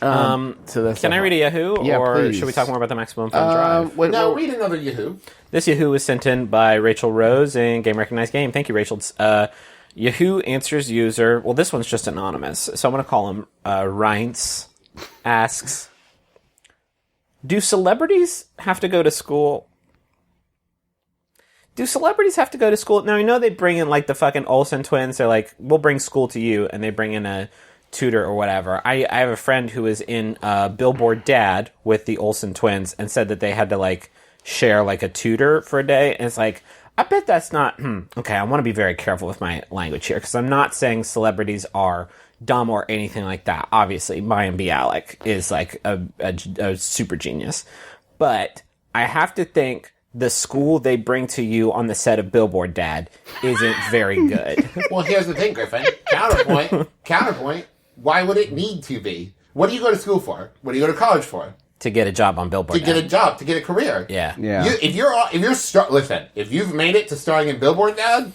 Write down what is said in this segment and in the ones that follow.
So that's Can I read a Yahoo? Yeah, or please. should we talk more about the Maximum Fun Drive? No, read another Yahoo. This Yahoo was sent in by Rachel Rose in Game Recognized Game. Thank you, Rachel. Yahoo answers user. Well, this one's just anonymous, so I'm going to call him Reince. Asks, do celebrities have to go to school? Do celebrities have to go to school? Now, I know they bring in, like, the fucking Olsen twins. They're like, we'll bring school to you, and they bring in a tutor or whatever. I have a friend who was in Billboard Dad with the Olsen twins and said that they had to, like, share, like, a tutor for a day. And it's like, I bet that's not... Okay, I want to be very careful with my language here, because I'm not saying celebrities are dumb or anything like that. Obviously, MBMBaM is, like, a super genius. But I have to think the school they bring to you on the set of Billboard Dad isn't very good. Well, here's the thing, Griffin. Counterpoint. Why would it need to be? What do you go to school for? What do you go to college for? To get a job on Billboard To get a job, to get a career. Yeah. Listen, if you've made it to starring in Billboard Dad,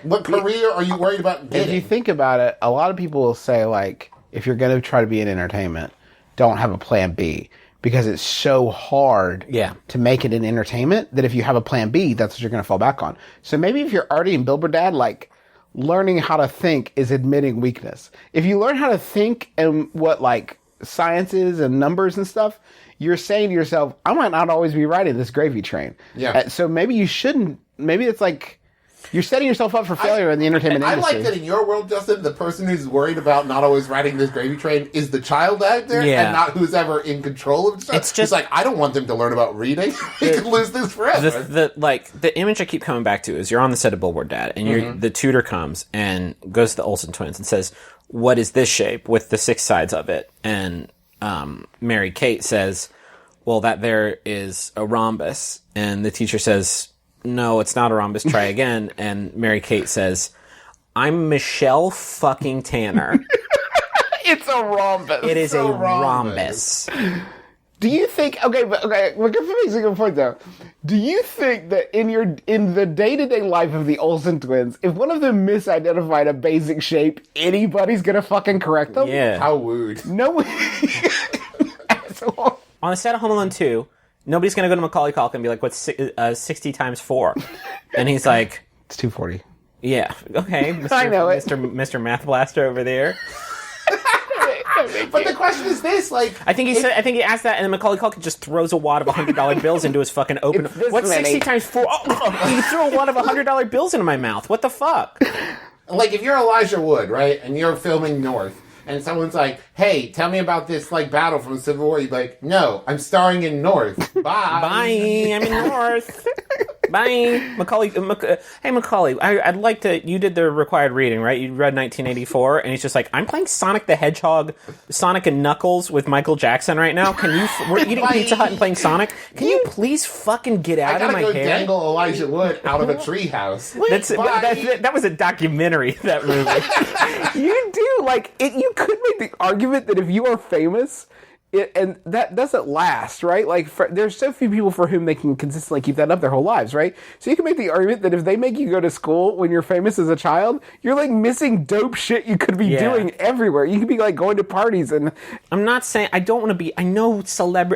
what career are you worried about getting? If you think about it, a lot of people will say, like, if you're going to try to be in entertainment, don't have a plan B. Because it's so hard to make it in entertainment that if you have a plan B, that's what you're going to fall back on. So maybe if you're already in Billboard Dad, like, learning how to think is admitting weakness. If you learn how to think and what, like, science is and numbers and stuff, you're saying to yourself, I might not always be riding this gravy train. Yeah. So maybe you shouldn't. Maybe it's like you're setting yourself up for failure in the entertainment industry. I like that in your world, Justin, the person who's worried about not always riding this gravy train is the child actor and not who's ever in control of stuff. It's just like, I don't want them to learn about reading. They could lose this forever. The image I keep coming back to is you're on the set of Billboard Dad, and the tutor comes and goes to the Olsen twins and says, what is this shape with the 6 sides of it? And Mary Kate says, well, that there is a rhombus. And the teacher says, no, it's not a rhombus, try again. And Mary Kate says, I'm Michelle fucking Tanner. It's a rhombus. It is a rhombus. Do you think, we're making a point though. Do you think that in the day-to-day life of the Olsen twins, if one of them misidentified a basic shape, anybody's gonna fucking correct them? Yeah. How wooed. No way. On the set of Home Alone 2, nobody's going to go to Macaulay Culkin and be like, what's 60 times 4? And he's like... It's 240. Yeah, okay. I know it. Mr. Math Blaster over there. But the question is this, like... I think he asked that, and then Macaulay Culkin just throws a wad of $100 bills into his fucking open... What's 60 times 4? Oh, he threw a wad of $100 bills into my mouth. What the fuck? Like, if you're Elijah Wood, right, and you're filming North, and someone's like, hey, tell me about this, like, battle from the Civil War, you'd be like, no, I'm starring in North. Bye. Bye. I'm in North. Bye. Macaulay. Hey, Macaulay, I'd like to... You did the required reading, right? You read 1984, and he's just like, I'm playing Sonic the Hedgehog, Sonic and Knuckles with Michael Jackson right now. Can you... We're eating Pizza Hut and playing Sonic. Can you please fucking get out of my hair? I gotta go dangle Elijah Wood out of a treehouse. That was a documentary, that movie. You do, like, you could make the argument that if you are famous... and that doesn't last, right? Like, there's so few people for whom they can consistently keep that up their whole lives, right? So you can make the argument that if they make you go to school when you're famous as a child, you're, like, missing dope shit you could be doing everywhere. You could be, like, going to parties and... I'm not saying... I don't want to be... I know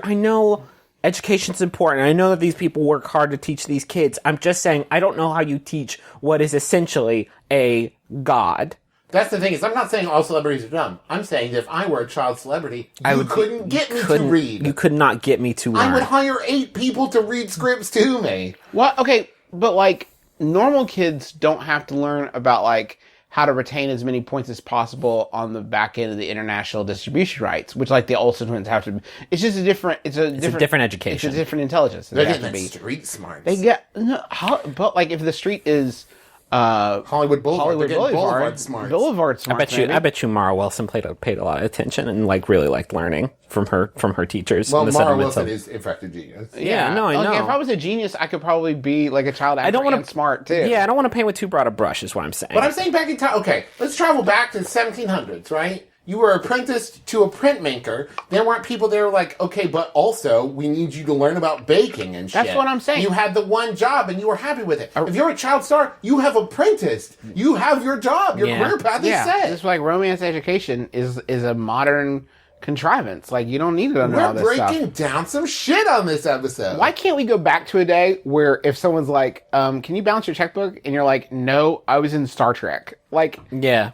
I know education's important. I know that these people work hard to teach these kids. I'm just saying I don't know how you teach what is essentially a god. That's the thing, is I'm not saying all celebrities are dumb. I'm saying that if I were a child celebrity, you couldn't get me to read. You could not get me to learn. I would hire 8 people to read scripts to me. What? Okay, but, like, normal kids don't have to learn about, like, how to retain as many points as possible on the back end of the international distribution rights, which, like, the Olsen twins have to... It's just a different... It's a different education. It's a different intelligence. They're getting street smarts. They get... but, like, if the street is... Hollywood Boulevard smart. I bet you Mara Wilson paid a lot of attention and, like, really liked learning from her teachers. Well, Mara Wilson is in fact a genius. Yeah, no, I know. If I was a genius, I could probably be like a child actor and smart too. Yeah, I don't want to paint with too broad a brush, is what I'm saying. But I'm saying back in time. Okay, let's travel back to the 1700s, right? You were apprenticed to a printmaker. There weren't people there like, okay, but also we need you to learn about baking and shit. That's what I'm saying. You had the one job and you were happy with it. If you're a child star, you have apprenticed. You have your job. Your career path is set. Just like romance education is a modern contrivance. Like, you don't need to know all We're this stuff. breaking down some shit on this episode. Why can't we go back to a day where if someone's like, can you balance your checkbook? And you're like, no, I was in Star Trek. Like, Yeah.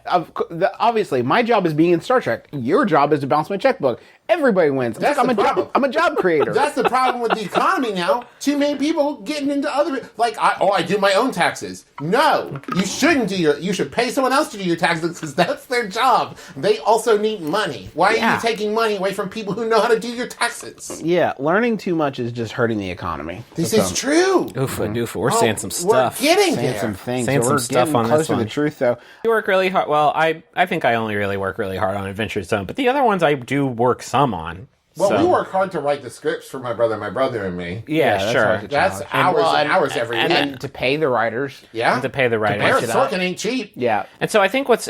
Obviously, my job is being in Star Trek. Your job is to balance my checkbook. Everybody wins. That's I'm the a problem. I'm a job creator. That's the problem with the economy now. Too many people getting into other... Like, I do my own taxes. No, you shouldn't do you should pay someone else to do your taxes because that's their job. They also need money. Why are you taking money away from people who know how to do your taxes? Yeah, learning too much is just hurting the economy. This is true. Oofa. We're saying some stuff. We're getting Saying there. some things. Saying So some we're stuff getting on this closer to one. the truth, though. You work really hard. Well, I think I only really work really hard on Adventure Zone, but the other ones I do work some on. Well, So- we work hard to write the scripts for my brother and me. Yeah, that's sure. hard to That's challenge. hours and hours every week. And to pay the writers. Yeah, And to pay the writers. Aaron It out. Sorkin ain't cheap. Yeah. And so I think what's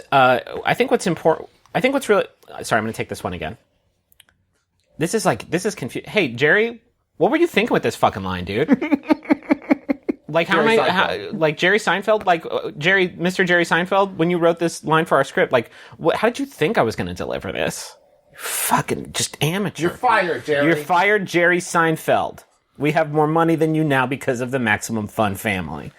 important. I think what's really. Sorry, I'm going to take this one again. This is confusing. Hey, Jerry, what were you thinking with this fucking line, dude? Like like Jerry Seinfeld, Mr. Jerry Seinfeld, when you wrote this line for our script, like, how did you think I was going to deliver this? Fucking just amateur. You're fired, Jerry. You're fired, Jerry Seinfeld. We have more money than you now because of the Maximum Fun family.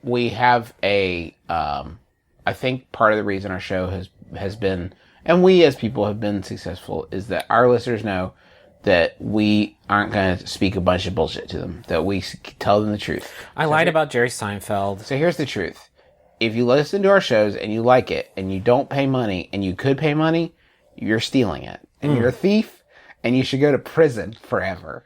We have I think part of the reason our show has been, and we as people have been successful, is that our listeners know that we aren't going to speak a bunch of bullshit to them, that we tell them the truth. I lied about Jerry Seinfeld. So here's the truth. If you listen to our shows and you like it and you don't pay money and you could pay money, you're stealing it. And you're a thief and you should go to prison forever.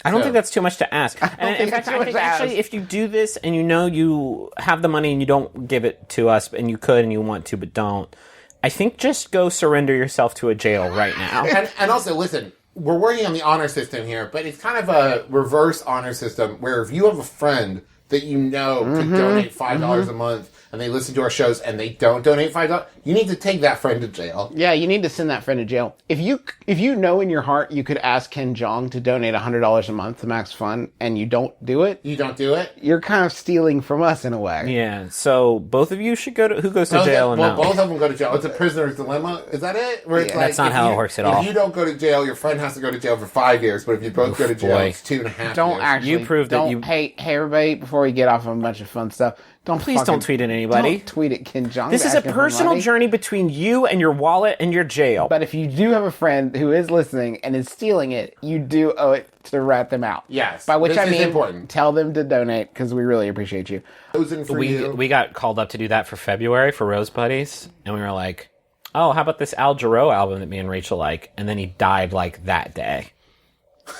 I don't think that's too much to ask. And in think fact, that's too I much think to ask. actually if you do this and you know you have the money and you don't give it to us and you could and you want to but don't, I think just go surrender yourself to a jail right now. And also, listen, we're working on the honor system here, but it's kind of a reverse honor system where if you have a friend that you know could donate $5 a month and they listen to our shows and they don't donate $5, you need to take that friend to jail. Yeah, you need to send that friend to jail. If you know in your heart you could ask Ken Jeong to donate $100 a month to Max Fun and you don't do it, You don't do it? you're kind of stealing from us in a way. Yeah, so both of you should go to... Who goes to jail and Well, no? both of them go to jail. It's a prisoner's dilemma. Is that it? Where it's like, That's not if how you- it works at all. If you don't go to jail, your friend has to go to jail for 5 years, but if you both go to jail, boy. it's 2.5 Don't years. actually. You proved that don't, you- Hey, everybody! Before we get off on a bunch of fun stuff, Please don't tweet at anybody. Don't tweet at Ken Jeong. This is a asking for personal money. journey between you and your wallet and your jail. But if you do have a friend who is listening and is stealing it, you do owe it to rat them out. Yes. By which This I is mean, important. tell them to donate because we really appreciate you. Chosen for you. we got called up to do that for February for Rose Buddies, and we were like, oh, how about this Al Jarreau album that me and Rachel like? And then he died like that day.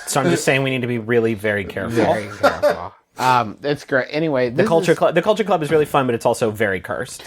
So I'm just saying we need to be really very careful. Very careful. That's great. Anyway, The Culture Club is really fun, but it's also very cursed.